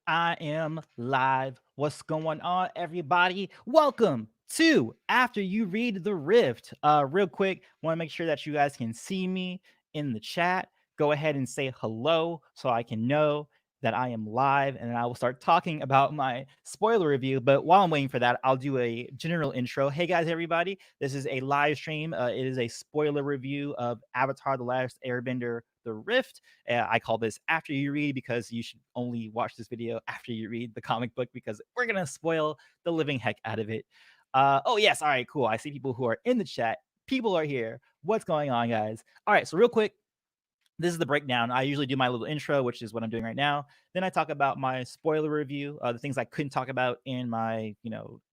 I am live. What's going on, everybody? Welcome to After You Read the Rift. Real quick, want to make sure that you guys can see me in the chat. Go ahead and say hello so I can know that I am live, and then I will start talking about my spoiler review. But while I'm waiting for that, I'll do a general intro. Hey guys, everybody! This is a live stream. It is a spoiler review of Avatar: The Last Airbender, The Rift. I call this After You Read because you should only watch this video after you read the comic book because we're going to spoil the living heck out of it. Oh, yes. All right, cool. I see people who are in the chat. People are here. What's going on, guys? All right, so real quick, this is the breakdown. I usually do my little intro, which is what I'm doing right now. Then I talk about my spoiler review, the things I couldn't talk about in my,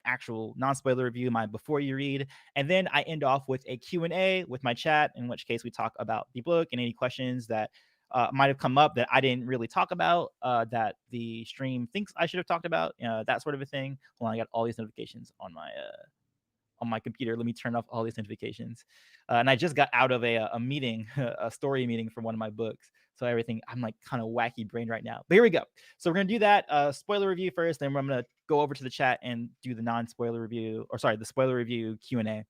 actual non-spoiler review, my before you read. And then I end off with a Q&A with my chat, in which case we talk about the book and any questions that might have come up that I didn't really talk about, that the stream thinks I should have talked about, that sort of a thing. Hold on, I got all these notifications on my computer. Let me turn off all these notifications. And I just got out of a meeting, a story meeting for one of my books. So everything, I'm like kind of wacky brain right now. But here we go. So we're going to do that spoiler review first. Then I'm going to go over to the chat and do the non-spoiler review, or sorry, the spoiler review Q&A.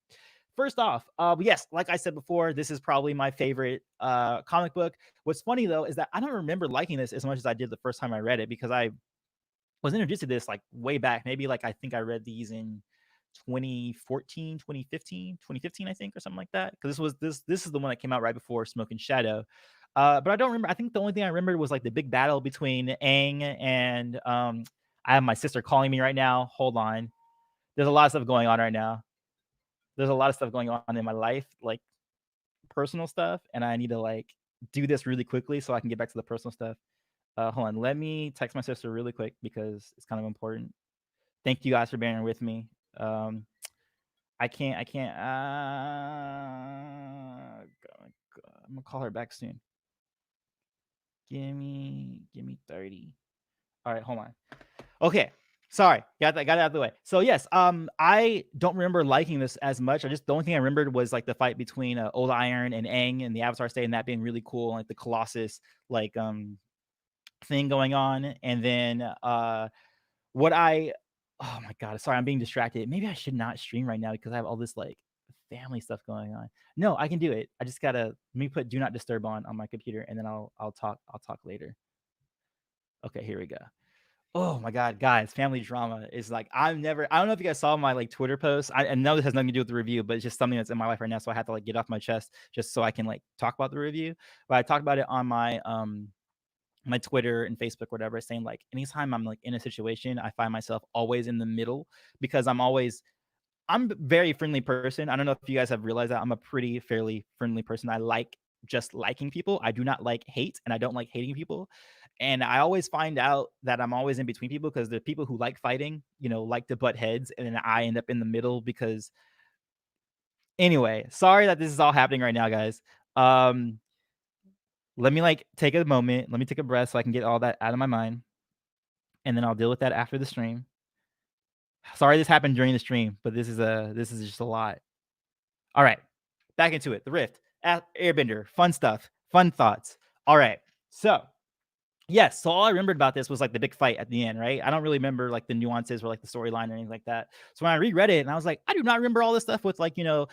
First off, yes, like I said before, this is probably my favorite comic book. What's funny though is that I don't remember liking this as much as I did the first time I read it, because I was introduced to this like way back. Maybe like I think I read these in 2014, 2015, I think, or something like that. Because this is the one that came out right before Smoke and Shadow. But I don't remember. I think the only thing I remembered was like the big battle between Aang and I have my sister calling me right now. Hold on. There's a lot of stuff going on right now. There's a lot of stuff going on in my life, like personal stuff, and I need to like do this really quickly so I can get back to the personal stuff. Hold on. Let me text my sister really quick because it's kind of important. Thank you guys for bearing with me. Um, I can't. I'm gonna call her back soon. Give me 30. All right, hold on. Okay, sorry, got it out of the way. So yes, I don't remember liking this as much. The only thing I remembered was like the fight between Old Iron and Aang in the Avatar state, and that being really cool, like the Colossus like thing going on, and then what I oh my god, sorry, I'm being distracted. Maybe I should not stream right now because I have all this like family stuff going on. No, I can do it. I just gotta let me put do not disturb on my computer, and then I'll talk later. Okay, here we go. Oh my god, guys, family drama is like I don't know if you guys saw my like Twitter post. I know this has nothing to do with the review, but it's just something that's in my life right now. So I have to like get off my chest just so I can like talk about the review. But I talked about it on my Twitter and Facebook, whatever, saying like anytime I'm like in a situation, I find myself always in the middle because I'm a very friendly person. I don't know if you guys have realized that I'm a pretty fairly friendly person. I like just liking people. I do not like hate, and I don't like hating people. And I always find out that I'm always in between people because the people who like fighting, like to butt heads, and then I end up in the middle because anyway, sorry that this is all happening right now, guys. Um, Let me like take a moment. Let me take a breath so I can get all that out of my mind, and then I'll deal with that after the stream. Sorry this happened during the stream, but this is just a lot. All right, back into it. The Rift, Airbender, fun stuff, fun thoughts. All right, so yes, so all I remembered about this was like the big fight at the end, right? I don't really remember like the nuances or like the storyline or anything like that. So when I reread it, and I was like, I do not remember all this stuff with like the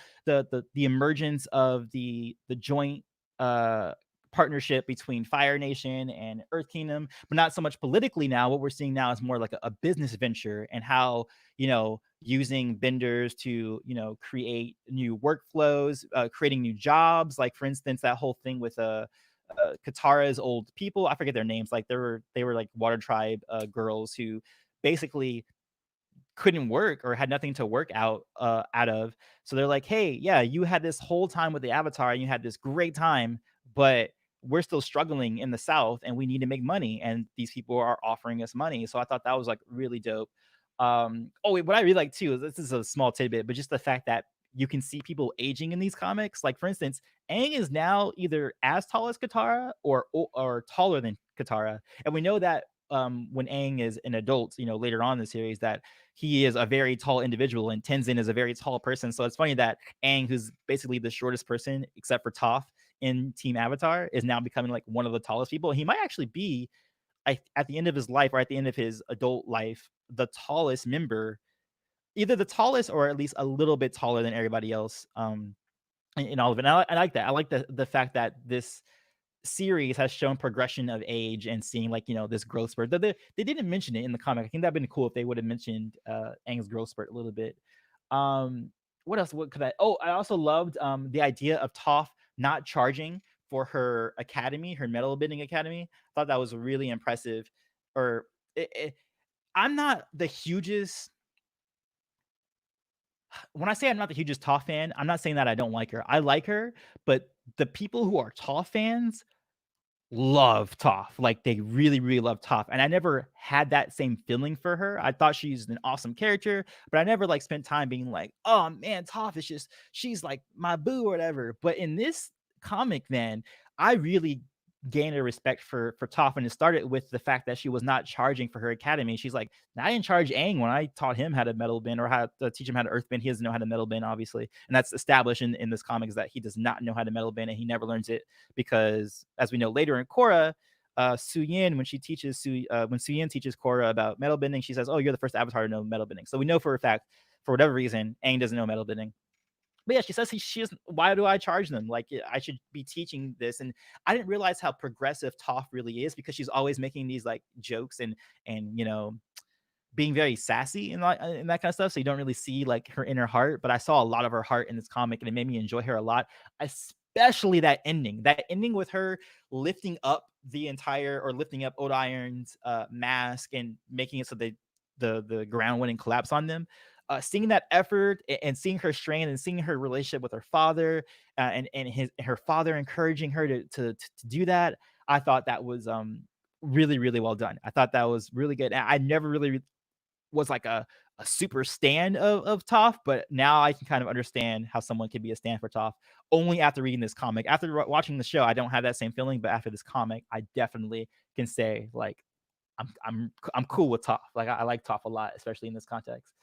emergence of the joint uh partnership between Fire Nation and Earth Kingdom, but not so much politically now. What we're seeing now is more like a business venture, and how using benders to create new workflows, creating new jobs. Like for instance, that whole thing with Katara's old people. I forget their names. Like they were like Water Tribe girls who basically couldn't work or had nothing to work out of. So they're like, hey, yeah, you had this whole time with the Avatar and you had this great time, but we're still struggling in the South and we need to make money. And these people are offering us money. So I thought that was like really dope. Oh wait, what I really like too is this is a small tidbit, but just the fact that you can see people aging in these comics. Like for instance, Aang is now either as tall as Katara or taller than Katara, and we know that when Aang is an adult, later on in the series, that he is a very tall individual, and Tenzin is a very tall person. So it's funny that Aang, who's basically the shortest person except for Toph in Team Avatar, is now becoming like one of the tallest people. He might actually be at the end of his life, or at the end of his adult life, the tallest member, either the tallest or at least a little bit taller than everybody else, in all of it. And I like that. I like the fact that this series has shown progression of age and seeing, like, this growth spurt. They didn't mention it in the comic. I think that'd been cool if they would have mentioned Aang's growth spurt a little bit. Um, what else? What could I? Oh, I also loved the idea of Toph not charging for her academy, her metal bending academy. I thought that was really impressive. Or I'm not the hugest. When I say I'm not the hugest Toph fan, I'm not saying that I don't like her. I like her, but the people who are Toph fans love Toph. Like, they really, really love Toph. And I never had that same feeling for her. I thought she's an awesome character, but I never like spent time being like, oh man, Toph is just, she's like my boo or whatever. But in this comic, man, I really gained a respect for Toph. And it started with the fact that she was not charging for her academy. She's like, I didn't charge Aang when I taught him how to metal bend, or how to teach him how to earth bend. He doesn't know how to metal bend, obviously. And that's established in this comic, is that he does not know how to metal bend, and he never learns it because, as we know later in Korra, Su Yin, when Su Yin teaches Korra about metal bending, she says, "Oh, you're the first Avatar to know metal bending." So we know for a fact, for whatever reason, Aang doesn't know metal bending. But yeah, she says she doesn't. Why do I charge them? Like, I should be teaching this. And I didn't realize how progressive Toph really is, because she's always making these like jokes and being very sassy and that kind of stuff. So you don't really see like her inner heart, but I saw a lot of her heart in this comic, and it made me enjoy her a lot. Especially that ending with her lifting up Old Iron's mask and making it so the ground wouldn't collapse on them. Seeing that effort, and seeing her strain, and seeing her relationship with her father, and her father encouraging her to do that, I thought that was really, really well done. I thought that was really good. I never really was like a super stan of Toph, but now I can kind of understand how someone could be a stan for Toph only after reading this comic. After watching the show, I don't have that same feeling, but after this comic, I definitely can say, like, I'm cool with Toph. Like, I like Toph a lot, especially in this context.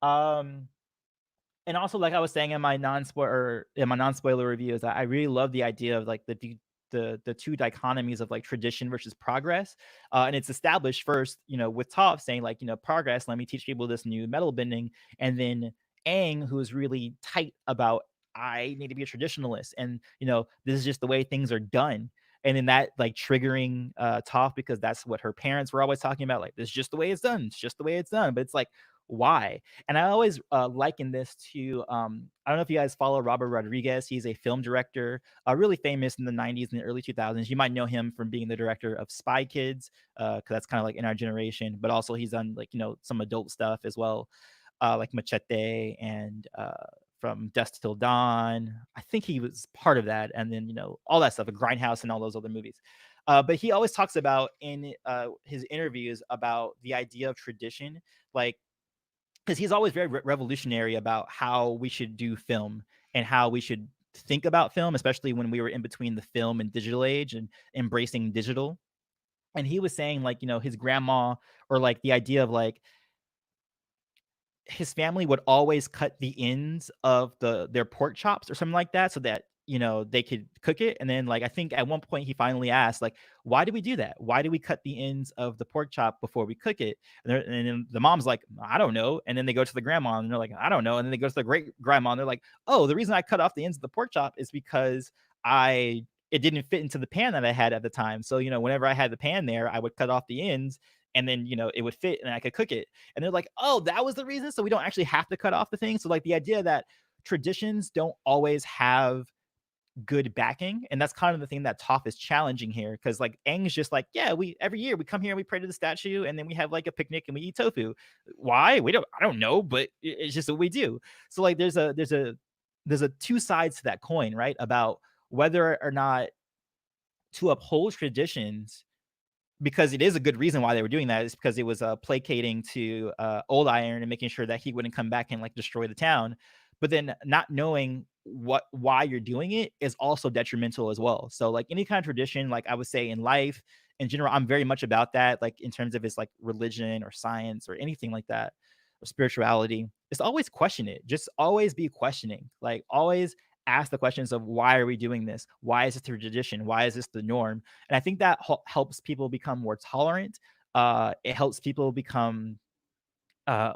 Um, and also, like I was saying in my non-spoiler reviews, I really love the idea of like the two dichotomies of like tradition versus progress. And it's established first, with Toph saying, like, progress, let me teach people this new metal bending. And then Aang, who is really tight about, I need to be a traditionalist, and this is just the way things are done. And then that like triggering Toph, because that's what her parents were always talking about. Like, this is just the way it's done. It's just the way it's done. But it's like, why? And I always liken this to, I don't know if you guys follow Robert Rodriguez. He's a film director, really famous in the 90s and the early 2000s. You might know him from being the director of Spy Kids, because that's kind of like in our generation. But also he's done like, some adult stuff as well, like Machete, and from Dusk Till Dawn. I think he was part of that. And then, all that stuff, a Grindhouse and all those other movies. But he always talks about in his interviews about the idea of tradition, like, because he's always very revolutionary about how we should do film and how we should think about film, especially when we were in between the film and digital age and embracing digital. And he was saying, like, his grandma, or like the idea of like his family would always cut the ends of their pork chops or something like that, so that they could cook it. And then, like, I think at one point he finally asked, like, why do we do that? Why do we cut the ends of the pork chop before we cook it? And then the mom's like, I don't know. And then they go to the grandma and they're like, I don't know. And then they go to the great grandma and they're like, oh, the reason I cut off the ends of the pork chop is because it didn't fit into the pan that I had at the time. So, whenever I had the pan there, I would cut off the ends, and then, it would fit and I could cook it. And they're like, oh, that was the reason. So we don't actually have to cut off the thing. So, like, the idea that traditions don't always have good backing. And that's kind of the thing that Toph is challenging here. Because, like, Aang's just like, yeah, we every year we come here and we pray to the statue, and then we have like a picnic and we eat tofu. Why? I don't know, but it's just what we do. So, like, there's a two sides to that coin, right? About whether or not to uphold traditions, because it is a good reason why they were doing that, is because it was placating to Old Iron and making sure that he wouldn't come back and like destroy the town. But then not knowing why you're doing it is also detrimental as well. So, like, any kind of tradition, like, I would say in life in general, I'm very much about that. Like, in terms of it's like religion or science or anything like that, or spirituality, it's always question it. Just always be questioning. Like, always ask the questions of why are we doing this? Why is this a tradition? Why is this the norm? And I think that helps people become more tolerant. It helps people become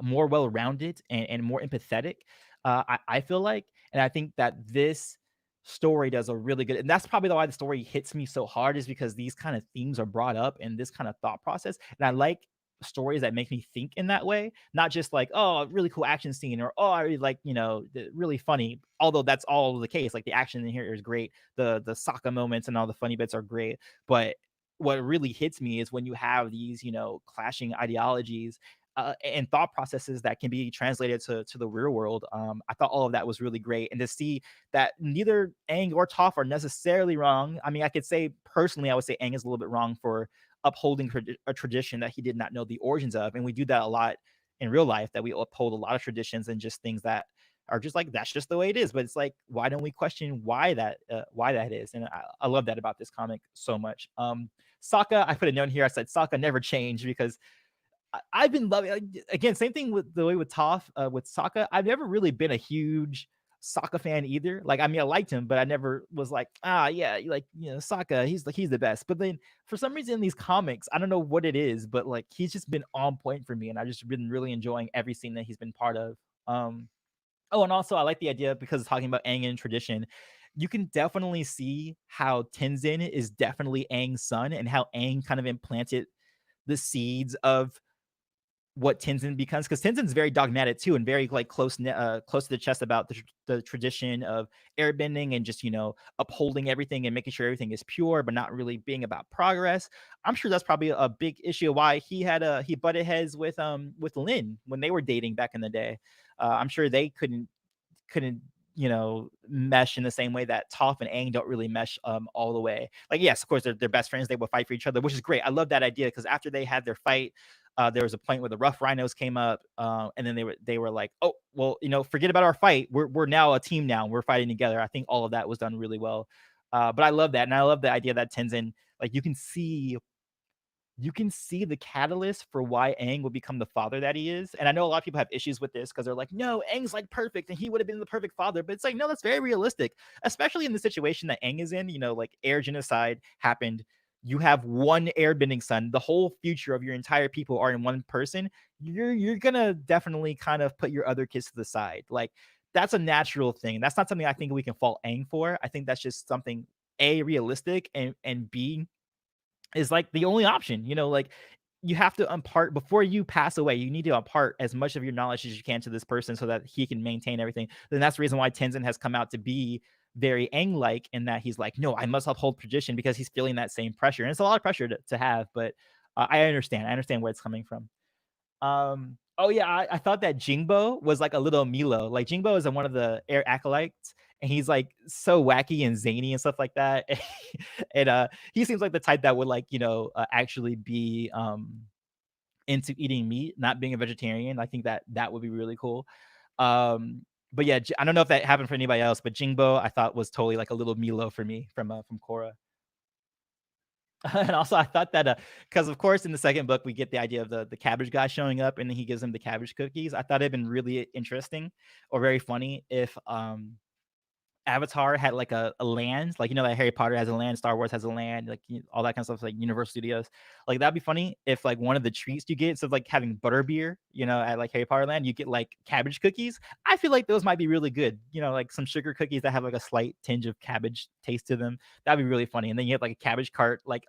more well-rounded and more empathetic. I feel like, and I think that this story does a really good, and that's probably why the story hits me so hard, is because these kind of themes are brought up in this kind of thought process, and I like stories that make me think in that way, not just like, oh, a really cool action scene, or oh, I really like, really funny. Although that's all the case, like the action in here is great, the Sokka moments and all the funny bits are great, but what really hits me is when you have these, clashing ideologies and thought processes that can be translated to the real world. I thought all of that was really great, and to see that neither Aang or Toph are necessarily wrong. I mean, I could say personally, I would say Aang is a little bit wrong for upholding a tradition that he did not know the origins of, and we do that a lot in real life. That we uphold a lot of traditions and just things that are just like that's just the way it is. But it's like, why don't we question why that is? And I love that about this comic so much. Sokka, I put a note here. I said Sokka never changed because I've been loving, again, same thing with the way with Toph, with Sokka. I've never really been a huge Sokka fan either. Like, I mean, I liked him, but I never was like, yeah, like, Sokka, he's the best. But then for some reason in these comics, I don't know what it is, but like he's just been on point for me, and I've just been really enjoying every scene that he's been part of. Um, oh, and also I like the idea because talking about Aang and tradition. You can definitely see how Tenzin is definitely Aang's son, and how Aang kind of implanted the seeds of what Tenzin becomes, because Tenzin's very dogmatic too, and very like close to the chest about the tradition of airbending, and just upholding everything and making sure everything is pure, but not really being about progress. I'm sure that's probably a big issue why he butted heads with Lin when they were dating back in the day. I'm sure they couldn't mesh in the same way that Toph and Aang don't really mesh all the way. Like, yes, of course they're best friends, they will fight for each other, which is great. I love that idea because after they had their fight, there was a point where the rough rhinos came up, and then they were like, oh well, forget about our fight. We're now a team now. We're fighting together. I think all of that was done really well. But I love that, and I love the idea that Tenzin, like, you can see the catalyst for why Aang will become the father that he is. And I know a lot of people have issues with this because they're like, no, Aang's like perfect and he would have been the perfect father. But it's like, no, that's very realistic, especially in the situation that Aang is in. Like air genocide happened. You have one airbending son. The whole future of your entire people are in one person. You're gonna definitely kind of put your other kids to the side. Like, that's a natural thing. That's not something I think we can fault Aang for. I think that's just something A, realistic, and B, is like the only option. Like, you have to impart before you pass away. You need to impart as much of your knowledge as you can to this person so that he can maintain everything. Then that's the reason why Tenzin has come out to be very Aang-like, in that he's like, no, I must uphold tradition, because he's feeling that same pressure. And it's a lot of pressure to have, but I understand. I understand where it's coming from. Oh yeah, I thought that Jingbo was like a little Milo. Like, Jingbo is one of the air acolytes, and he's like so wacky and zany and stuff like that. And he seems like the type that would, like, actually be into eating meat, not being a vegetarian. I think that that would be really cool. But yeah, I don't know if that happened for anybody else, but Jingbo I thought was totally like a little Milo for me from Korra. And also, I thought that because of course in the second book we get the idea of the cabbage guy showing up, and then he gives him the cabbage cookies. I thought it'd been really interesting or very funny if Avatar had like a land, like, that Harry Potter has a land, Star Wars has a land, like, all that kind of stuff, like Universal Studios. Like, that'd be funny if, like, one of the treats you get, instead of like having butterbeer, at like Harry Potter land, you get like cabbage cookies. I feel like those might be really good. Like some sugar cookies that have like a slight tinge of cabbage taste to them. That'd be really funny. And then you have like a cabbage cart, like,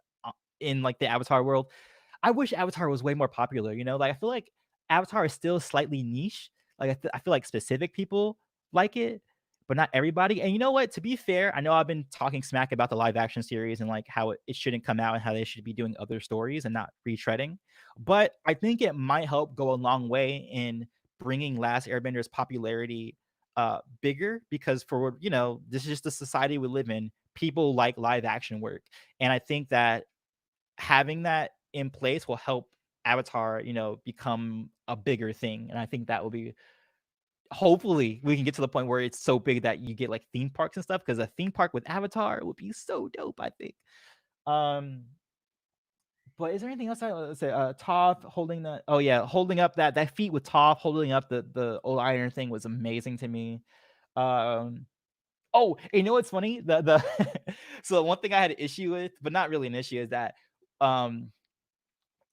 in like the Avatar world. I wish Avatar was way more popular. Like, I feel like Avatar is still slightly niche. Like, I feel like specific people like it, but not everybody. And you know what? To be fair, I know I've been talking smack about the live action series and like how it shouldn't come out and how they should be doing other stories and not retreading. But I think it might help go a long way in bringing Last Airbender's popularity bigger, because for this is just the society we live in. People like live action work, and I think that having that in place will help Avatar, become a bigger thing. And I think that will be, hopefully we can get to the point where it's so big that you get like theme parks and stuff, because a theme park with Avatar would be so dope, I think. Um, but is there anything else I want to say? Toph holding the, oh yeah, holding up that feat with Toph holding up the old iron thing was amazing to me. Um, Oh, you know what's funny? The so one thing I had an issue with, but not really an issue, is that um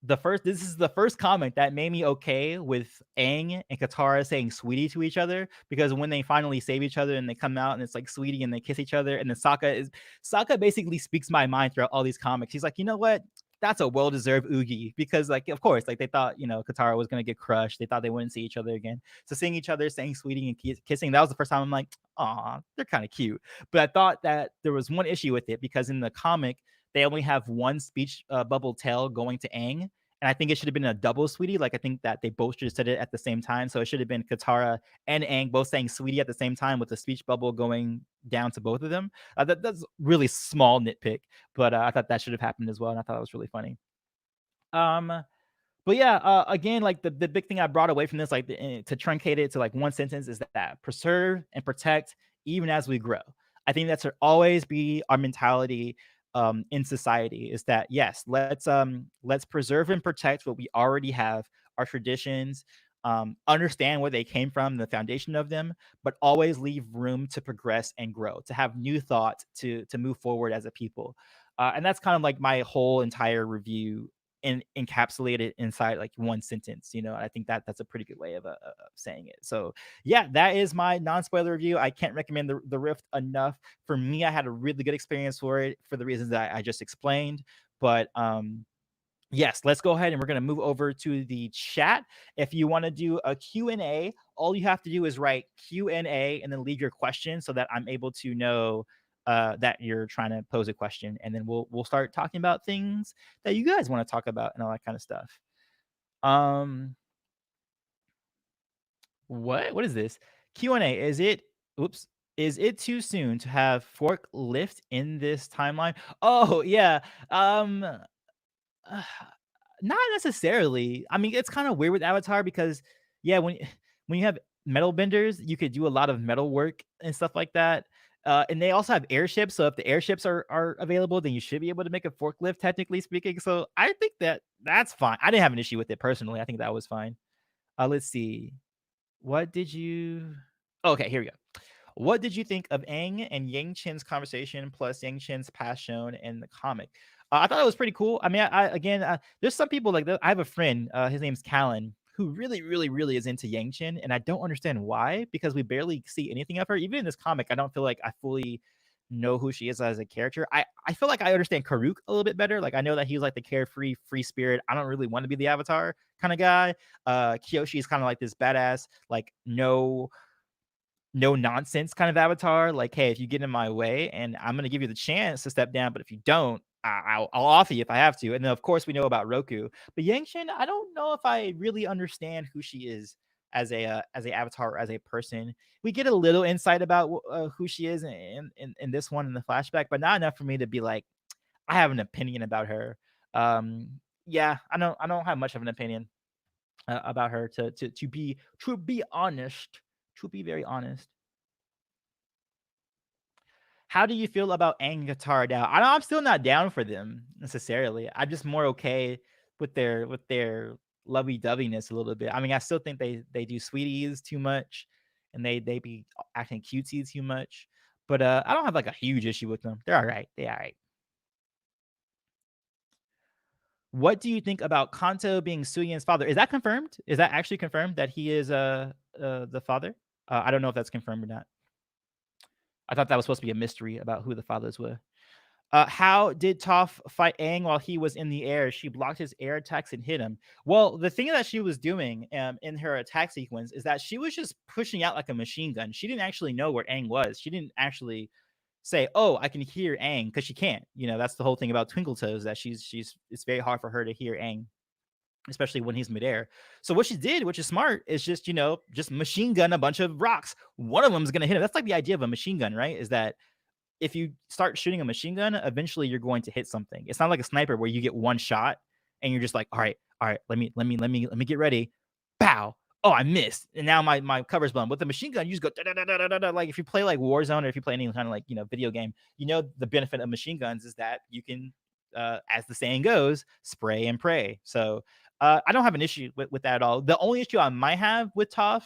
this is the first comment that made me okay with Aang and Katara saying sweetie to each other, because when they finally save each other and they come out and it's like sweetie and they kiss each other, and then Sokka basically speaks my mind throughout all these comics. He's like, you know what? That's a well-deserved oogie, because like of course like they thought Katara was gonna get crushed. They thought they wouldn't see each other again. So seeing each other saying sweetie and kissing, that was the first time I'm like, aw, they're kind of cute. But I thought that there was one issue with it, because in the comic they only have one speech bubble tell going to Aang, and I think it should have been a double sweetie. Like I think that they both should have said it at the same time. So it should have been Katara and Aang both saying sweetie at the same time, with the speech bubble going down to both of them. That's really small nitpick, but I thought that should have happened as well, and I thought it was really funny. Um, but yeah, again, like the big thing I brought away from this, like to truncate it to like one sentence, is that preserve and protect even as we grow. I think that should always be our mentality in society. Is that yes, let's preserve and protect what we already have, our traditions, understand where they came from, the foundation of them, but always leave room to progress and grow, to have new thoughts, to move forward as a people. And that's kind of like my whole entire review encapsulated inside like one sentence. I think that that's a pretty good way of saying it. So yeah, that is my non-spoiler review. I can't recommend the Rift enough. For me, I had a really good experience for it, for the reasons that I just explained. But yes, let's go ahead and we're going to move over to the chat. If you want to do a Q&A, all you have to do is write Q&A and then leave your question, so that I'm able to know that you're trying to pose a question, and then we'll start talking about things that you guys want to talk about and all that kind of stuff. Um, what is this? Q&A. Oops. Is it too soon to have forklift in this timeline? Oh, yeah. Uh, Not necessarily. I mean, it's kind of weird with Avatar, because yeah, when you have metal benders, you could do a lot of metal work and stuff like that. And they also have airships, so if the airships are available, then you should be able to make a forklift, technically speaking. So I think that that's fine. I didn't have an issue with it personally. I think that was fine. Let's see. What did you? Okay, here we go. What did you think of Aang and Yang Chen's conversation, plus Yang Chen's past shown in the comic? I thought it was pretty cool. I mean, again, there's some people like that. I have a friend, his name's Callan, who really, really, really is into Yang Chen, and I don't understand why, because we barely see anything of her. Even in this comic, I don't feel like I fully know who she is as a character. I feel like I understand Karuk a little bit better. Like I know that he's like the carefree, free spirit. I don't really want to be the Avatar kind of guy. Kyoshi is kind of like this badass, like no nonsense kind of Avatar. Like, hey, if you get in my way, and I'm gonna give you the chance to step down, but if you don't, I'll offer you if I have to. And then of course we know about Roku, but Yang Chen, I don't know if I really understand who she is as a Avatar or as a person. We get a little insight about who she is in this one in the flashback, but not enough for me to be like, I have an opinion about her. Yeah, I don't have much of an opinion about her, to be honest, to be very honest. How do you feel about Aang and Katara now? I'm still not down for them necessarily. I'm just more okay with their lovey-doveyness a little bit. I mean, I still think they do sweeties too much, and they be acting cutesy too much. But I don't have like a huge issue with them. They're all right. They're all right. What do you think about Kanto being Suyen's father? Is that confirmed? Is that actually confirmed that he is the father? I don't know if that's confirmed or not. I thought that was supposed to be a mystery about who the fathers were. How did Toph fight Aang while he was in the air? She blocked his air attacks and hit him. Well, the thing that she was doing in her attack sequence is that she was just pushing out like a machine gun. She didn't actually know where Aang was. She didn't actually say, "Oh, I can hear Aang," because she can't. That's the whole thing about Twinkle Toes, that she's it's very hard for her to hear Aang, especially when he's midair. So what she did, which is smart, is just machine gun a bunch of rocks. One of them is gonna hit him. That's like the idea of a machine gun, right? Is that if you start shooting a machine gun, eventually you're going to hit something. It's not like a sniper where you get one shot and you're just like, all right, let me get ready. Pow. Oh, I missed. And now my cover's blown. With the machine gun, you just go da, da, da, da, da, da. Like if you play like Warzone, or if you play any kind of like, video game, the benefit of machine guns is that you can, as the saying goes, spray and pray. So I don't have an issue with that at all. The only issue I might have with Toph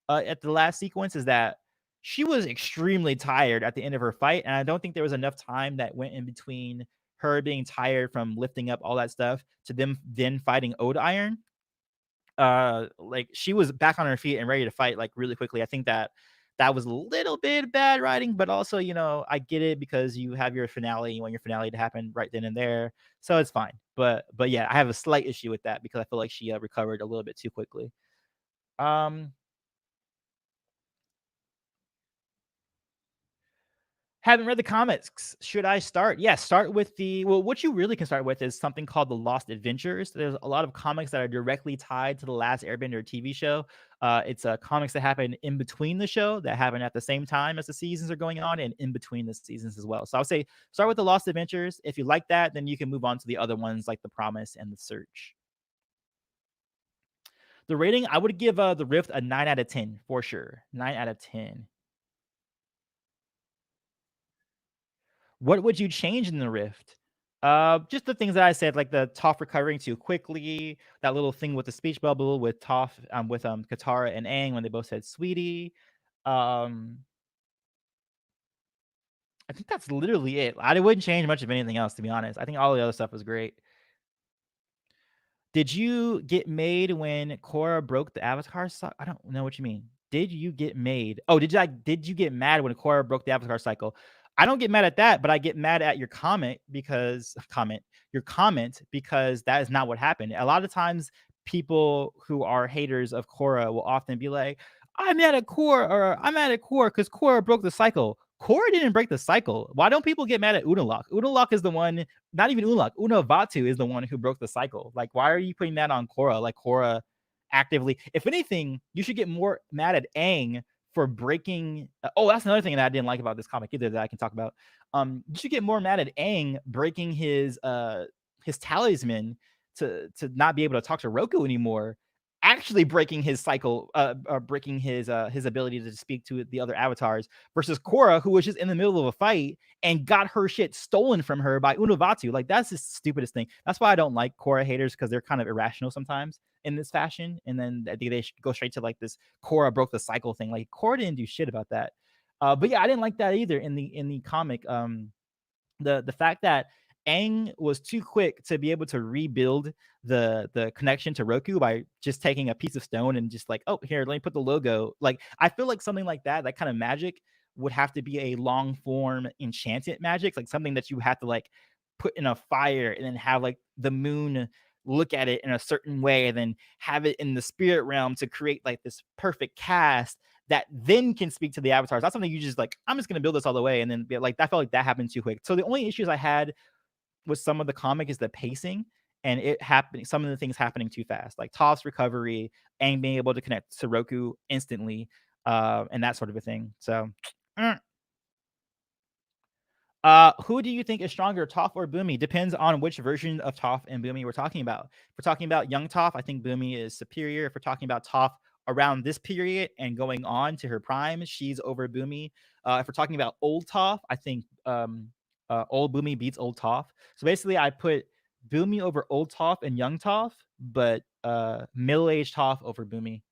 at the last sequence is that she was extremely tired at the end of her fight, and I don't think there was enough time that went in between her being tired from lifting up all that stuff to them then fighting Ode Iron. Like she was back on her feet and ready to fight like really quickly. I think that was a little bit bad writing, but also, I get it because you have your finale, you want your finale to happen right then and there. So it's fine. But yeah, I have a slight issue with that because I feel like she recovered a little bit too quickly. Um Haven't read the comics. Should I start? Yes, start with what you really can start with is something called the Lost Adventures. There's a lot of comics that are directly tied to the Last Airbender TV show. It's comics that happen in between the show, that happen at the same time as the seasons are going on, and in between the seasons as well. So I would say start with the Lost Adventures. If you like that, then you can move on to the other ones like the Promise and the Search. The rating, I would give the Rift a 9 out of 10 for sure. 9 out of 10. What would you change in the Rift? Just the things that I said, like the Toph recovering too quickly, that little thing with the speech bubble with Toph, with Katara and Aang when they both said "sweetie." Um, I think that's literally it. I wouldn't change much of anything else, to be honest. I think all the other stuff was great. Did you get made when Korra broke the Avatar cycle? I don't know what you mean. Did you get made? Oh, did you get mad when Korra broke the Avatar cycle? I don't get mad at that, but I get mad at your your comment because that is not what happened. A lot of times people who are haters of Korra will often be like, I'm mad at Korra, or I'm mad at Korra because Korra broke the cycle. Korra didn't break the cycle. Why don't people get mad at Unalaq? Unalaq is the one, not even Unalaq. Unavatu is the one who broke the cycle. Like, why are you putting that on Korra? Like, Korra actively, if anything, you should get more mad at Aang for breaking. Oh, that's another thing that I didn't like about this comic either that I can talk about. You should get more mad at Aang breaking his talisman to not be able to talk to Roku anymore. Actually breaking his cycle, breaking his ability to speak to the other avatars, versus Korra, who was just in the middle of a fight and got her shit stolen from her by Unavatu. Like, that's the stupidest thing. That's why I don't like Korra haters, because they're kind of irrational sometimes in this fashion. And then they go straight to like this Korra broke the cycle thing. Like, Korra didn't do shit about that. But yeah, I didn't like that either in the comic. The fact that Aang was too quick to be able to rebuild the connection to Roku by just taking a piece of stone and just like, oh, here, let me put the logo. Like, I feel like something like that kind of magic would have to be a long form enchanted magic, like something that you have to like put in a fire and then have like the moon look at it in a certain way and then have it in the spirit realm to create like this perfect cast that then can speak to the avatars. That's something you just like, I'm just gonna build this all the way, and then be like, I felt like that happened too quick. So the only issues I had with some of the comic is the pacing and it happening, some of the things happening too fast, like Toph's recovery and being able to connect to Roku instantly, and that sort of a thing. So who do you think is stronger, Toph or Boomy? Depends on which version of Toph and Boomy we're talking about. If we're talking about young Toph, I think Boomy is superior. If we're talking about Toph around this period and going on to her prime, she's over Boomy. If we're talking about old Toph, I think old Boomy beats old Toph. So basically, I put Boomy over old Toph and young Toph, but middle-aged Toph over Boomy.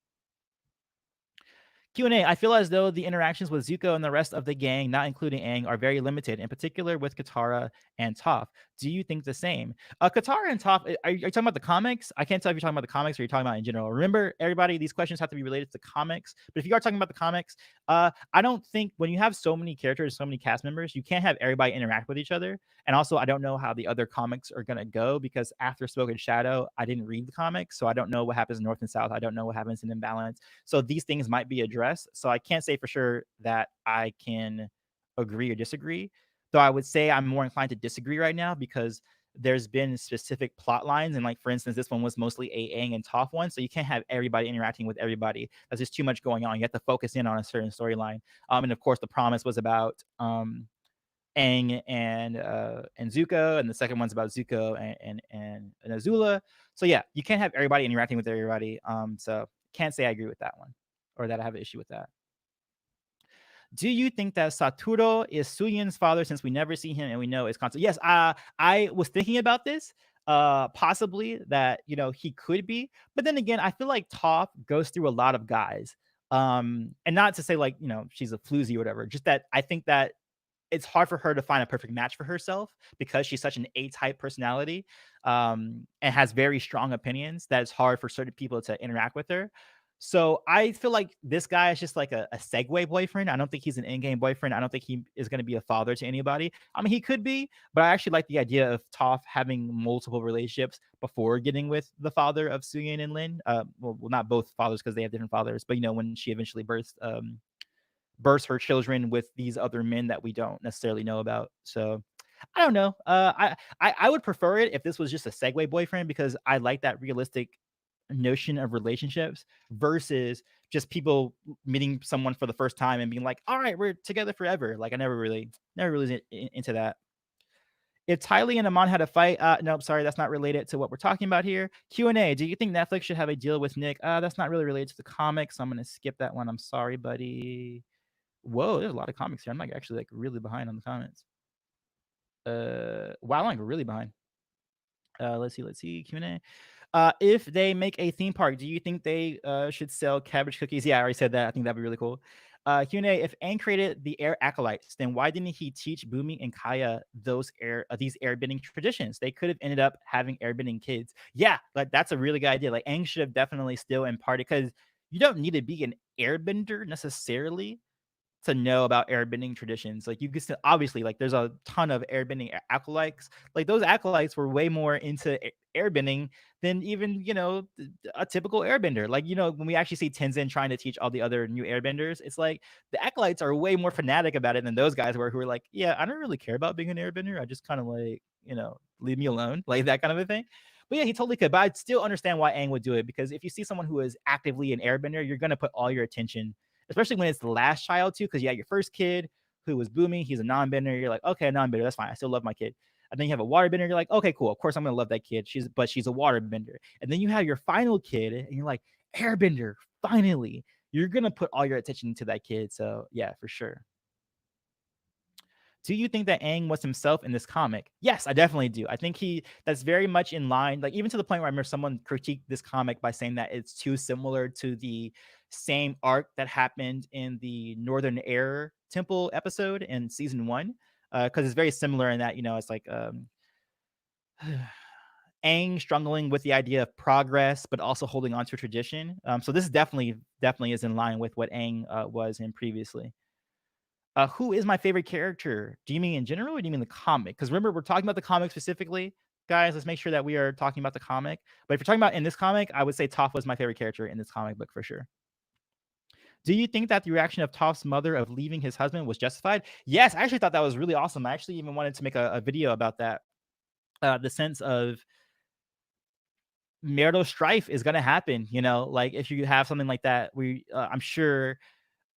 Q&A, I feel as though the interactions with Zuko and the rest of the gang, not including Aang, are very limited, in particular with Katara and Toph. Do you think the same? Katara and Toph, are you talking about the comics? I can't tell if you're talking about the comics or you're talking about in general. Remember, everybody, these questions have to be related to comics. But if you are talking about the comics, I don't think when you have so many characters, so many cast members, you can't have everybody interact with each other. And also, I don't know how the other comics are going to go, because after Spoken Shadow, I didn't read the comics. So I don't know what happens in North and South. I don't know what happens in Imbalance. So these things might be addressed. So I can't say for sure that I can agree or disagree. Though I would say I'm more inclined to disagree right now, because there's been specific plot lines. And like, for instance, this one was mostly a Aang and Toph one. So you can't have everybody interacting with everybody. There's just too much going on. You have to focus in on a certain storyline. And of course, the Promise was about Aang and Zuko, and the second one's about Zuko and Azula. So yeah, you can't have everybody interacting with everybody. So can't say I agree with that one, or that I have an issue with that. Do you think that Satoru is Suyin's father, since we never see him and we know it's constant? Yes, I was thinking about this. Possibly that he could be, but then again, I feel like Toph goes through a lot of guys. And not to say like, she's a floozy or whatever, just that I think that it's hard for her to find a perfect match for herself because she's such an A-type personality, and has very strong opinions that it's hard for certain people to interact with her. So I feel like this guy is just like a segue boyfriend. I don't think he's an in-game boyfriend. I don't think he is going to be a father to anybody. I mean, he could be, but I actually like the idea of Toph having multiple relationships before getting with the father of Suyin and Lin. Well, not both fathers because they have different fathers, but when she eventually births her children with these other men that we don't necessarily know about. So I don't know. I would prefer it if this was just a segue boyfriend because I like that realistic notion of relationships versus just people meeting someone for the first time and being like, all right, we're together forever. Like I never really into that. If Tylee and Amon had a fight, no, sorry, that's not related to what we're talking about here. Q&A, do you think Netflix should have a deal with Nick? That's not really related to the comics, so I'm going to skip that one. I'm sorry, buddy. Whoa, there's a lot of comics here. I'm like actually like really behind on the comments. Wow, I'm like really behind. Let's see. Q&A. If they make a theme park, do you think they should sell cabbage cookies? Yeah, I already said that. I think that'd be really cool. Q&A, if Aang created the air acolytes, then why didn't he teach Boomy and Kaya these airbending traditions? They could have ended up having airbending kids. Yeah, like that's a really good idea. Like Aang should have definitely still imparted, because you don't need to be an airbender necessarily to know about airbending traditions. Like you can still, obviously, like there's a ton of airbending acolytes. Like those acolytes were way more into airbending than even a typical airbender. Like when we actually see Tenzin trying to teach all the other new airbenders, it's like the acolytes are way more fanatic about it than those guys were, who are like, yeah, I don't really care about being an airbender. I just kind of like leave me alone, like that kind of a thing. But yeah, he totally could. But I'd still understand why Aang would do it, because if you see someone who is actively an airbender, you're gonna put all your attention, especially when it's the last child too, because you had your first kid who was Boomy, he's a non-bender. You're like, okay, non-bender, that's fine. I still love my kid. And then you have a water bender. You're like, okay, cool. Of course, I'm gonna love that kid. She's a water bender. And then you have your final kid, and you're like, airbender. Finally, you're gonna put all your attention to that kid. So yeah, for sure. Do you think that Aang was himself in this comic? Yes, I definitely do. I think that's very much in line, like even to the point where I remember someone critiqued this comic by saying that it's too similar to the same arc that happened in the Northern Air Temple episode in season 1, because it's very similar in that it's like Aang struggling with the idea of progress, but also holding on to a tradition. So this definitely is in line with what Aang was in previously. Who is my favorite character? Do you mean in general, or do you mean the comic? Because remember, we're talking about the comic specifically. Guys, let's make sure that we are talking about the comic. But if you're talking about in this comic, I would say Toph was my favorite character in this comic book for sure. Do you think that the reaction of Toph's mother of leaving his husband was justified? Yes, I actually thought that was really awesome. I actually even wanted to make a video about that. The sense of marital strife is going to happen, like if you have something like that, I'm sure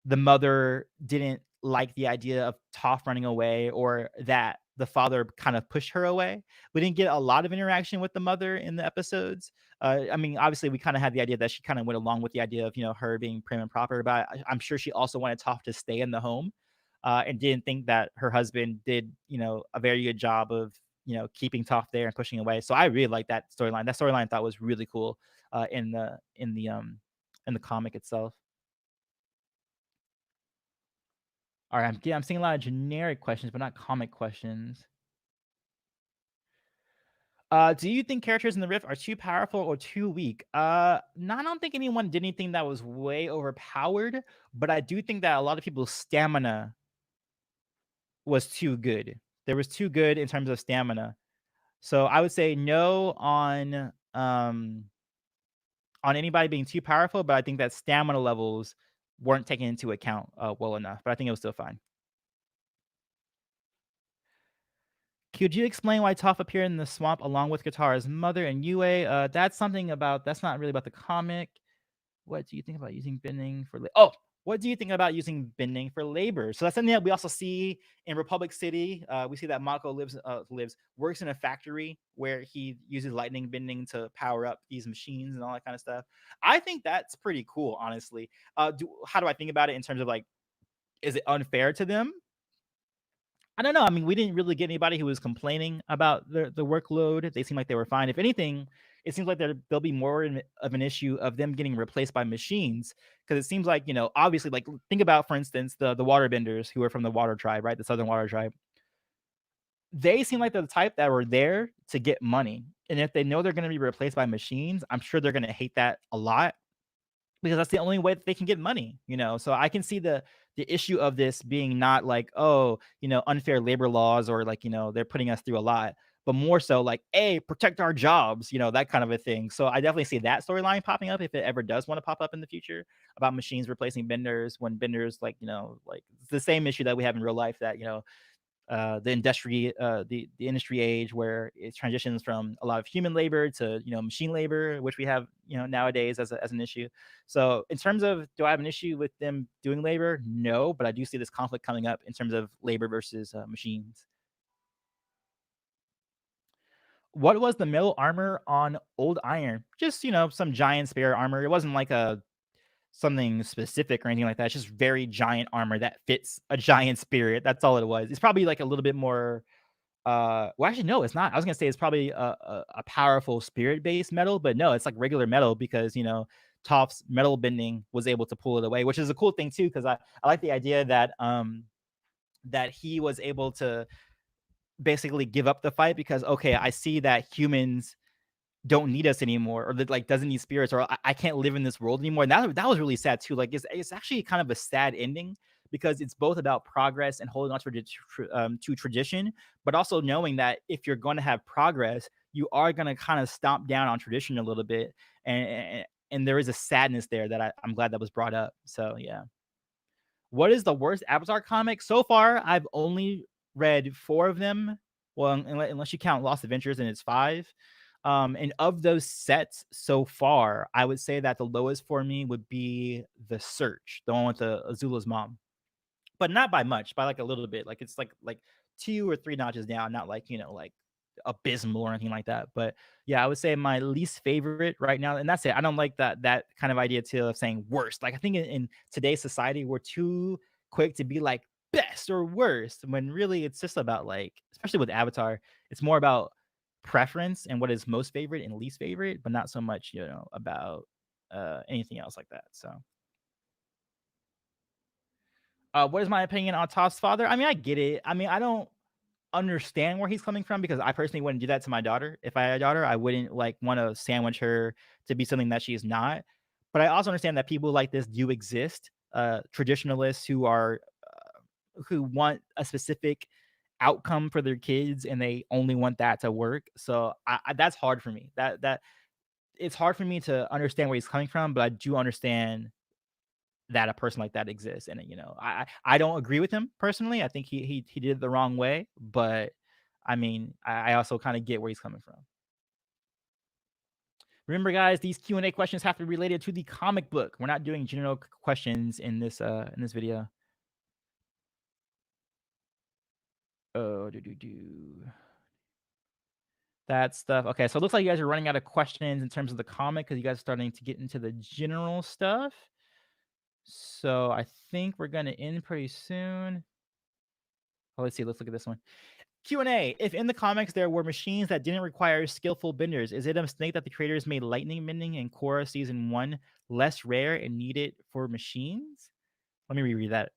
the mother didn't like the idea of Toph running away, or that the father kind of pushed her away. We didn't get a lot of interaction with the mother in the episodes. I mean, obviously, we kind of had the idea that she kind of went along with the idea of her being prim and proper, but I'm sure she also wanted Toph to stay in the home, and didn't think that her husband did a very good job of keeping Toph there and pushing away. So I really like that storyline. That storyline I thought was really cool in the comic itself. All right, I'm seeing a lot of generic questions, but not comic questions. Do you think characters in the Rift are too powerful or too weak? No, I don't think anyone did anything that was way overpowered, but I do think that a lot of people's stamina was too good. There was too good in terms of stamina. So I would say no on anybody being too powerful, but I think that stamina levels weren't taken into account well enough. But I think it was still fine. Could you explain why Toph appeared in the swamp along with Katara's mother and Yue? That's not really about the comic. What do you think about using bending for what do you think about using bending for labor? So that's something that we also see in Republic City. We see that Mako works in a factory where he uses lightning bending to power up these machines and all that kind of stuff. I think that's pretty cool, honestly. How do I think about it in terms of like, is it unfair to them? I don't know. I mean, we didn't really get anybody who was complaining about the workload. They seemed like they were fine. If anything, it seems like there'll be more of an issue of them getting replaced by machines, because it seems like, obviously, like, think about, for instance, the waterbenders who are from the water tribe, right? The Southern Water Tribe. They seem like they're the type that were there to get money. And if they know they're going to be replaced by machines, I'm sure they're going to hate that a lot, because that's the only way that they can get money. So I can see the issue of this being not like, oh, unfair labor laws, or like, they're putting us through a lot, but more so like, hey, protect our jobs, that kind of a thing. So I definitely see that storyline popping up, if it ever does want to pop up in the future, about machines replacing benders, when benders, like, like, it's the same issue that we have in real life, that the industry age, where it transitions from a lot of human labor to machine labor, which we have nowadays as an issue. So in terms of, do I have an issue with them doing labor? No, but I do see this conflict coming up in terms of labor versus machines. What was the metal armor on Old Iron? Just some giant spare armor. It wasn't like a something specific or anything like that. It's just very giant armor that fits a giant spirit. That's all it was. It's probably like a little bit more. Well, actually, no, it's not. I was gonna say it's probably a powerful spirit-based metal, but no, it's like regular metal, because Toph's metal bending was able to pull it away, which is a cool thing too, because I like the idea that he was able to basically give up the fight, because, okay, I see that humans don't need us anymore, or that, like, doesn't need spirits, or I can't live in this world anymore. And that was really sad too. Like, it's actually kind of a sad ending, because it's both about progress and holding on to tradition, but also knowing that if you're going to have progress, you are going to kind of stomp down on tradition a little bit, and there is a sadness there that I'm glad that was brought up. So yeah. What is the worst Avatar comic? So far, I've only read 4 of them. Well, unless you count Lost Adventures, and it's 5. And of those sets so far, I would say that the lowest for me would be The Search, the one with the Azula's mom, but not by much, by like a little bit. Like, it's like 2 or 3 notches down, not like, like abysmal or anything like that. But yeah, I would say my least favorite right now, and that's it. I don't like that kind of idea too, of saying worst. Like, I think in today's society, we're too quick to be like best or worst, when really it's just about, like, especially with Avatar, it's more about preference and what is most favorite and least favorite, but not so much, about anything else like that. So what is my opinion on Toph's father? I mean, I get it. I mean, I don't understand where he's coming from, because I personally wouldn't do that to my daughter. If I had a daughter, I wouldn't, like, want to sandwich her to be something that she is not. But I also understand that people like this do exist, traditionalists who want a specific outcome for their kids, and they only want that to work. So that's hard for me. That it's hard for me to understand where he's coming from, but I do understand that a person like that exists. And I don't agree with him personally. I think he did it the wrong way, but I mean, I also kind of get where he's coming from. Remember, guys, these Q&A questions have to be related to the comic book. We're not doing general questions in this video. Oh, that stuff. Okay, so it looks like you guys are running out of questions in terms of the comic, because you guys are starting to get into the general stuff. So I think we're gonna end pretty soon. Oh, let's see. Let's look at this one. Q&A. If in the comics there were machines that didn't require skillful benders, is it a mistake that the creators made lightning bending in Korra season 1 less rare and needed for machines? Let me reread that.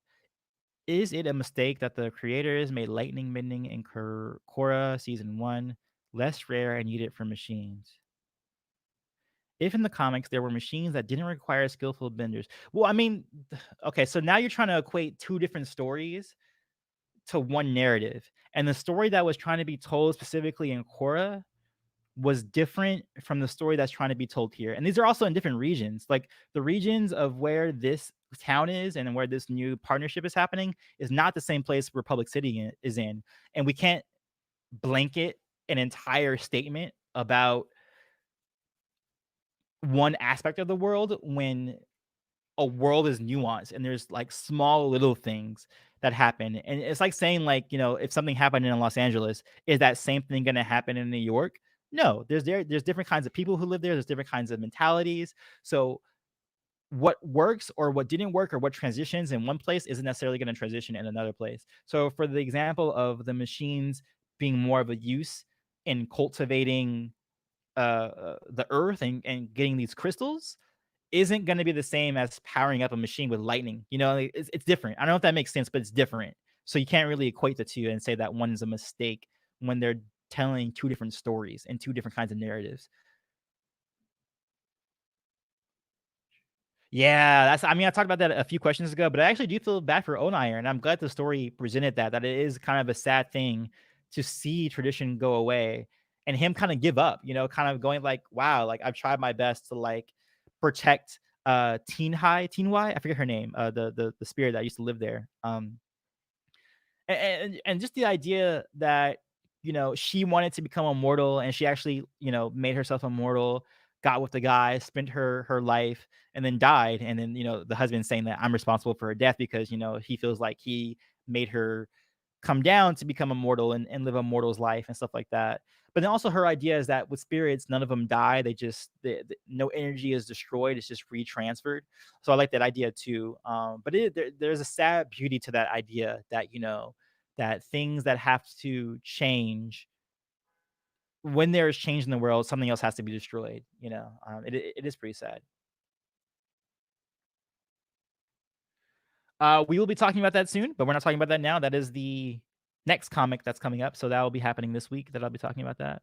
Is it a mistake that the creators made lightning bending in Korra season 1 less rare and needed for machines? If in the comics there were machines that didn't require skillful benders. Well, I mean, okay, so now you're trying to equate 2 different stories to one narrative. And the story that was trying to be told specifically in Korra was different from the story that's trying to be told here. And these are also in different regions. Like, the regions of where this town is and where this new partnership is happening is not the same place Republic City is in. And we can't blanket an entire statement about one aspect of the world when a world is nuanced and there's like small little things that happen. And it's like saying, like, if something happened in Los Angeles, is that same thing going to happen in New York? No, there's different kinds of people who live there. There's different kinds of mentalities. So what works or what didn't work or what transitions in one place isn't necessarily going to transition in another place. So for the example of the machines being more of a use in cultivating the earth and getting these crystals isn't going to be the same as powering up a machine with lightning. Like, it's different. I don't know if that makes sense, but it's different. So you can't really equate the two and say that one is a mistake when they're telling two different stories and two different kinds of narratives. Yeah, I mean, I talked about that a few questions ago, but I actually do feel bad for Onair, and I'm glad the story presented that it is kind of a sad thing to see tradition go away and him kind of give up, kind of going like, wow, like I've tried my best to like protect Teen Y, I forget her name, the spirit that used to live there. And just the idea that she wanted to become immortal and she actually made herself immortal, got with the guy, spent her life, and then died. And then the husband saying that I'm responsible for her death because he feels like he made her come down to become immortal and live a mortal's life and stuff like that. But then also her idea is that with spirits, none of them die. They just no energy is destroyed. It's just retransferred. So I like that idea too. But there's a sad beauty to that idea that that things that have to change, when there is change in the world, something else has to be destroyed. It is pretty sad. We will be talking about that soon, but we're not talking about that now. That is the next comic that's coming up, so that will be happening this week. That I'll be talking about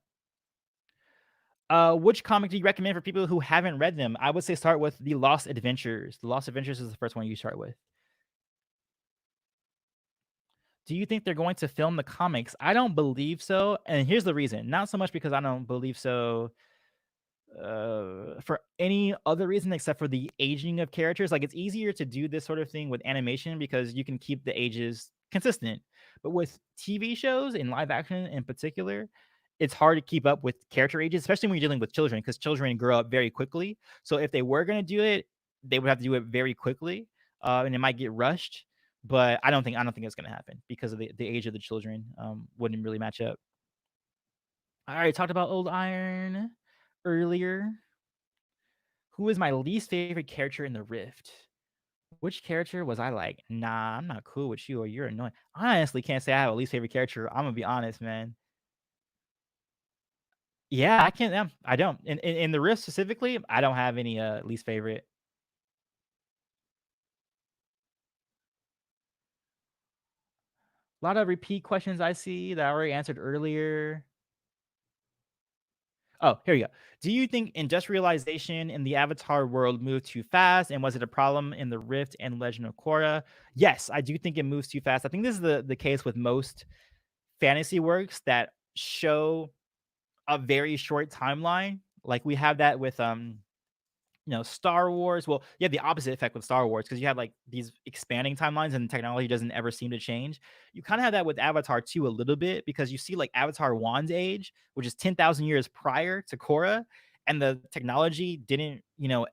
that. Which comic do you recommend for people who haven't read them? I would say start with the Lost Adventures. The Lost Adventures is the first one you start with. Do you think they're going to film the comics? I don't believe so, and here's the reason. Not so much because I don't believe so for any other reason except for the aging of characters. Like, it's easier to do this sort of thing with animation because you can keep the ages consistent. But with TV shows in live action in particular, it's hard to keep up with character ages, especially when you're dealing with children, because children grow up very quickly. So if they were going to do it, they would have to do it very quickly, and it might get rushed. But I don't think it's going to happen because of the age of the children. Wouldn't really match up. I already talked about Old Iron earlier. Who is my least favorite character in the Rift? Which character was I like, nah, I'm not cool with you or you're annoying? I honestly can't say I have a least favorite character. I'm gonna be honest, man. Yeah, I can't. I don't. In the Rift specifically, I don't have any least favorite. A lot of repeat questions I see that I already answered earlier. Oh, here we go. Do you think industrialization in the Avatar world moved too fast, and was it a problem in the Rift and Legend of Korra? Yes, I do think it moves too fast. I think this is the case with most fantasy works that show a very short timeline. Like we have that with Star Wars. Well, you have the opposite effect with Star Wars because you have like these expanding timelines and technology doesn't ever seem to change. You kind of have that with Avatar too a little bit because you see like Avatar 1's age, which is 10,000 years prior to Korra, and the technology didn't,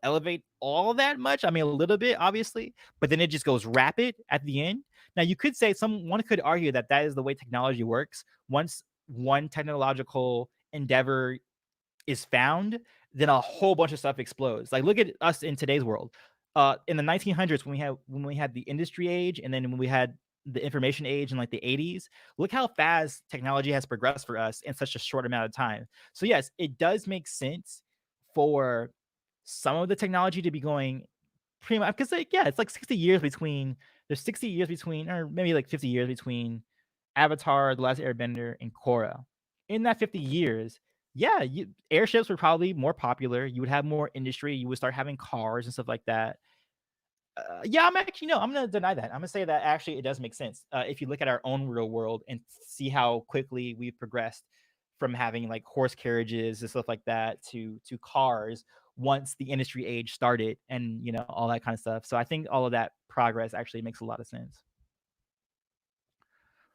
elevate all that much. I mean, a little bit, obviously, but then it just goes rapid at the end. Now, you could say someone could argue that that is the way technology works. Once one technological endeavor is found, then a whole bunch of stuff explodes. Like look at us in today's world. In the 1900s when we had the industry age, and then when we had the information age in like the 80s, look how fast technology has progressed for us in such a short amount of time. So yes, it does make sense for some of the technology to be going pretty much because like yeah, it's like 60 years between there's 60 years between, or maybe like 50 years between Avatar, The Last Airbender, and Korra. In that 50 years, yeah, airships were probably more popular. You would have more industry. You would start having cars and stuff like that. Yeah, I'm actually no, I'm gonna deny that. I'm gonna say that actually it does make sense if you look at our own real world and see how quickly we've progressed from having like horse carriages and stuff like that to cars once the industry age started, and all that kind of stuff. So I think all of that progress actually makes a lot of sense.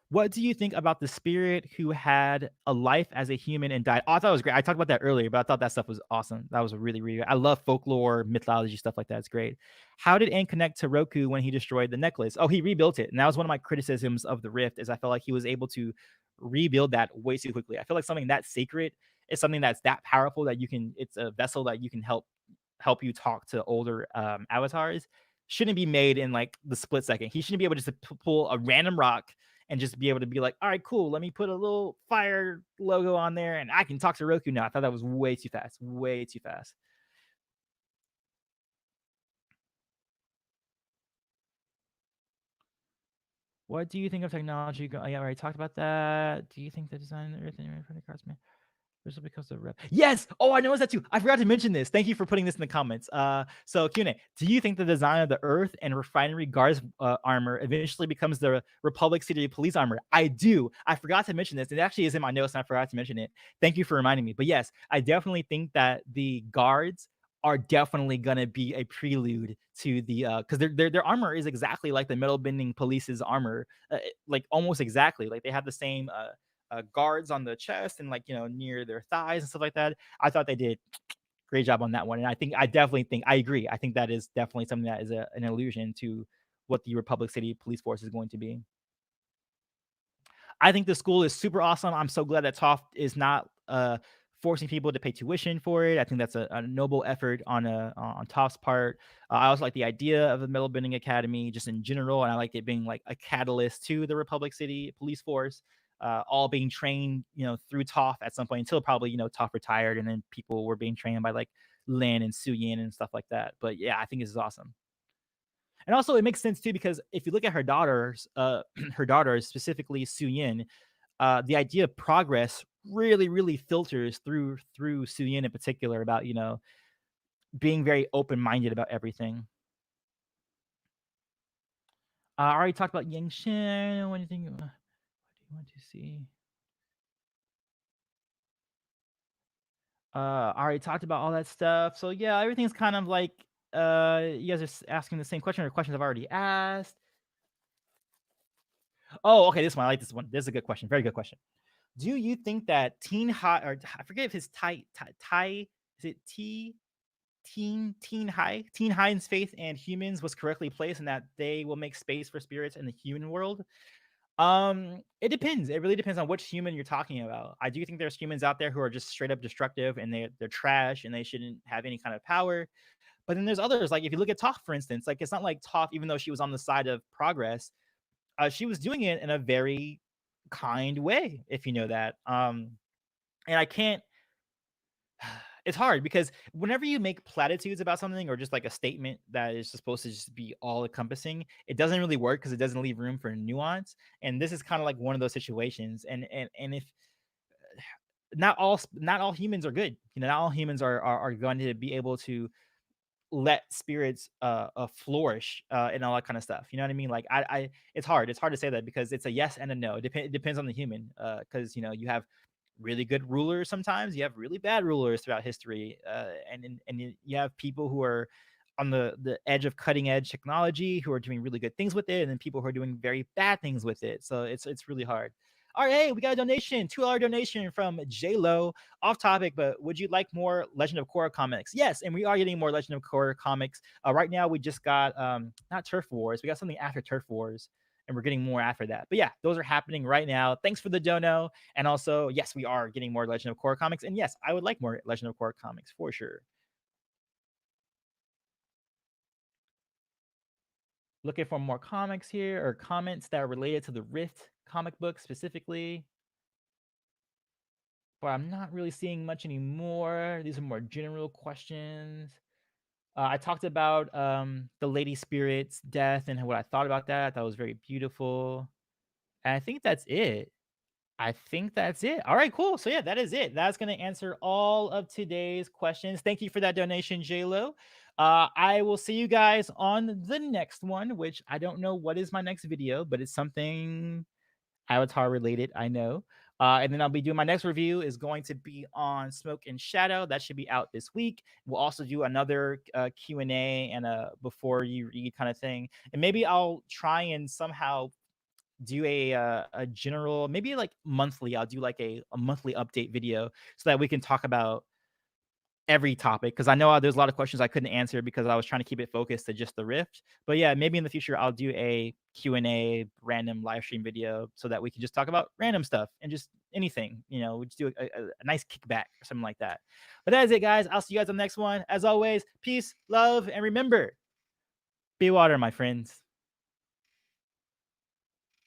What do you think about the spirit who had a life as a human and died? Oh, I thought it was great. I talked about that earlier, but I thought that stuff was awesome. That was really, really good. I love folklore, mythology, stuff like that. It's great. How did Aang connect to Roku when he destroyed the necklace? Oh, he rebuilt it. And that was one of my criticisms of the Rift, is I felt like he was able to rebuild that way too quickly. I feel like something that sacred is something that's that powerful that it's a vessel that you can help you talk to older avatars. Shouldn't be made in like the split second. He shouldn't be able just to pull a random rock and just be able to be like, all right, cool, let me put a little fire logo on there and I can talk to Roku now. I thought that was way too fast, way too fast. What do you think of technology? Yeah, I already talked about that. Do you think the design of everything for the cars, man? This because of rep. Yes. Oh, I noticed that too. I forgot to mention this. Thank you for putting this in the comments. So Q&A. Do you think the design of the Earth and Refinery Guards armor eventually becomes the Republic City Police armor? I do. I forgot to mention this. It actually is in my notes, and I forgot to mention it. Thank you for reminding me. But yes, I definitely think that the guards are definitely gonna be a prelude to the because their armor is exactly like the metal bending police's armor, like almost exactly. Like they have the same guards on the chest and like near their thighs and stuff like that. I thought they did great job on that one, and I definitely think I agree. I think that is definitely something that is an allusion to what the Republic City Police Force is going to be. I think the school is super awesome. I'm so glad that Toft is not forcing people to pay tuition for it. I think that's a noble effort on Toft's part. I also like the idea of the Metal Bending Academy just in general, and I like it being like a catalyst to the Republic City Police Force, all being trained, through Toft at some point until probably Toft retired, and then people were being trained by like Lin and Su Yin and stuff like that. But yeah, I think this is awesome. And also, it makes sense too because if you look at her daughters, her daughters specifically Su Yin, the idea of progress really, really filters through Su Yin in particular about being very open minded about everything. I already talked about Yang Shen. What do you think? What do you want to see? I already talked about all that stuff. So yeah, everything's kind of like you guys are asking the same question or questions I've already asked. Oh, okay, this one. I like this one. This is a good question. Very good question. Do you think that Teen High, or I forget if his Thai is it Teen High's faith and humans was correctly placed, and that they will make space for spirits in the human world? It depends. It really depends on which human you're talking about. I do think there's humans out there who are just straight up destructive and they're trash and they shouldn't have any kind of power. But then there's others, like if you look at Toph, for instance, like it's not like Toph, even though she was on the side of progress, she was doing it in a very kind way, if you know that. And I can't. It's hard because whenever you make platitudes about something or just like a statement that is supposed to just be all encompassing, it doesn't really work because it doesn't leave room for nuance. And this is kind of like one of those situations. And if not all humans are good, not all humans are going to be able to let spirits flourish and all that kind of stuff. You know what I mean? Like it's hard to say that because it's a yes and a no. It depends on the human. Because you have really good rulers sometimes, you have really bad rulers throughout history, and you have people who are on the edge of cutting edge technology who are doing really good things with it, and then people who are doing very bad things with it. So it's really hard. All right, hey, we got a donation, $2 donation from J-Lo. Off topic, but would you like more Legend of Korra comics? Yes, and we are getting more Legend of Korra comics. Right now, we just got not Turf Wars. We got something after Turf Wars, and we're getting more after that. But yeah, those are happening right now. Thanks for the dono. And also, yes, we are getting more Legend of Korra comics. And yes, I would like more Legend of Korra comics for sure. Looking for more comics here or comments that are related to the Rift comic book specifically. But I'm not really seeing much anymore. These are more general questions. I talked about the Lady Spirit's death and what I thought about that. That was very beautiful. And I think that's it. All right, cool. So yeah, that is it. That's going to answer all of today's questions. Thank you for that donation, JLo. I will see you guys on the next one, which I don't know what is my next video, but it's something Avatar related, I know. And then I'll be doing my next review is going to be on Smoke and Shadow. That should be out this week. We'll also do another Q&A and a before you read kind of thing. And maybe I'll try and somehow do a general, maybe like monthly. I'll do like a monthly update video so that we can talk about every topic, because I know there's a lot of questions I couldn't answer because I was trying to keep it focused to just the Rift. But yeah, maybe in the future I'll do a Q&A random live stream video so that we can just talk about random stuff and just anything. We just do a nice kickback or something like that. But that is it, guys. I'll see you guys on the next one. As always, peace, love, and remember, be water, my friends.